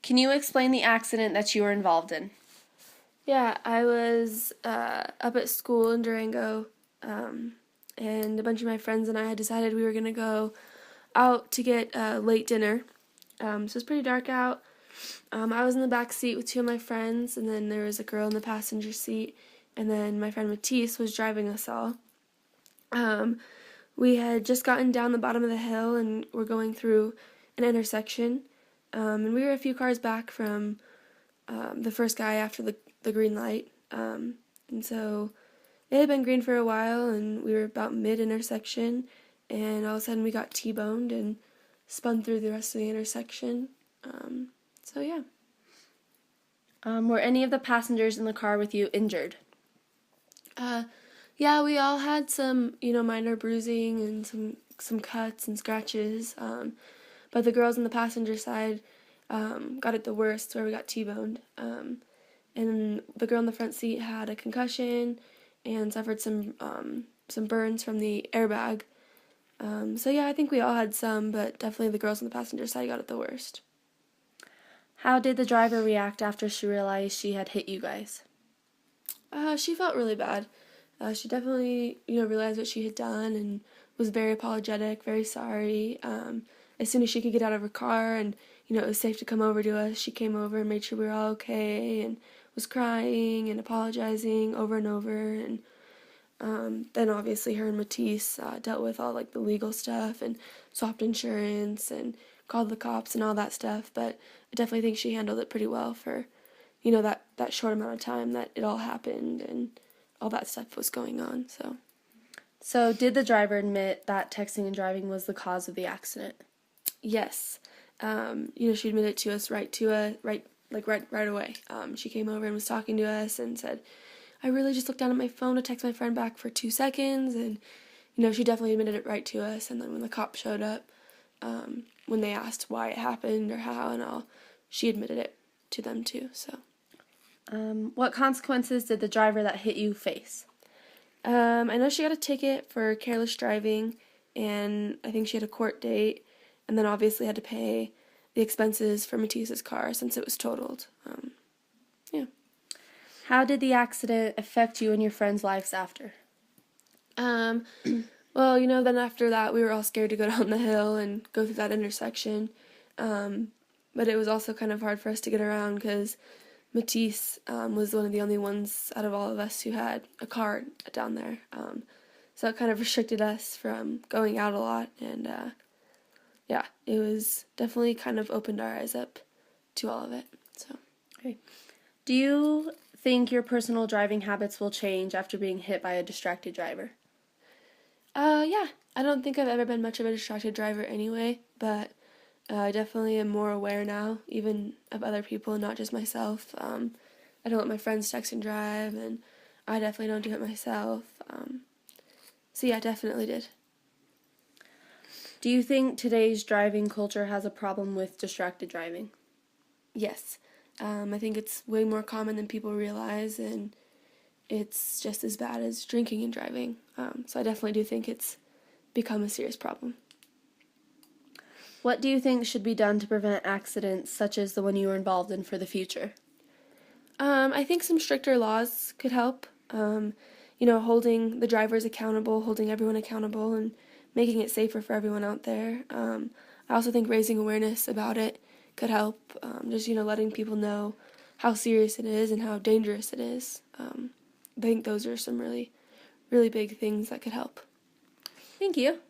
Can you explain the accident that you were involved in? Yeah, I was up at school in Durango, and a bunch of my friends and I had decided we were going to go out to get late dinner. So it's pretty dark out. I was in the back seat with two of my friends, and then there was a girl in the passenger seat, and then my friend Matisse was driving us all. Um, we had just gotten down the bottom of the hill and were going through an intersection, and we were a few cars back from the first guy after the green light. And so it had been green for a while, and we were about mid-intersection, and all of a sudden we got T-boned and spun through the rest of the intersection. So yeah. Were any of the passengers in the car with you injured? Yeah, we all had some, minor bruising and some cuts and scratches. But the girls on the passenger side got it the worst, where we got T-boned. And the girl in the front seat had a concussion and suffered some burns from the airbag. So yeah, I think we all had some, but definitely the girls on the passenger side got it the worst. How did the driver react after she realized she had hit you guys? She felt really bad. She definitely, realized what she had done and was very apologetic, very sorry. As soon as she could get out of her car and, it was safe to come over to us, she came over and made sure we were all okay and was crying and apologizing over and over. And then obviously her and Matisse dealt with all like the legal stuff and swapped insurance and called the cops and all that stuff. But I definitely think she handled it pretty well for, that short amount of time that it all happened and all that stuff was going on. So did the driver admit that texting and driving was the cause of the accident? Yes. She admitted to us right away. She came over and was talking to us and said, I really just looked down at my phone to text my friend back for 2 seconds, and she definitely admitted it right to us. And then when the cop showed up, when they asked why it happened or how and all, she admitted it to them too. So what consequences did the driver that hit you face? I know she got a ticket for careless driving, and I think she had a court date, and then obviously had to pay the expenses for Matisse's car since it was totaled. Yeah. How did the accident affect you and your friends' lives after? Well, then after that we were all scared to go down the hill and go through that intersection. But it was also kind of hard for us to get around because Matisse was one of the only ones out of all of us who had a car down there. So it kind of restricted us from going out a lot. And yeah, it was definitely kind of opened our eyes up to all of it. So. Okay. Do you think your personal driving habits will change after being hit by a distracted driver? Yeah. I don't think I've ever been much of a distracted driver anyway, but I definitely am more aware now, even of other people, not just myself. I don't let my friends text and drive, and I definitely don't do it myself. So yeah, definitely did. Do you think today's driving culture has a problem with distracted driving? Yes. I think it's way more common than people realize, and it's just as bad as drinking and driving. So I definitely do think it's become a serious problem. What do you think should be done to prevent accidents such as the one you were involved in for the future? I think some stricter laws could help. Holding the drivers accountable, holding everyone accountable, and making it safer for everyone out there. I also think raising awareness about it could help. Just, letting people know how serious it is and how dangerous it is. I think those are some really, really big things that could help. Thank you.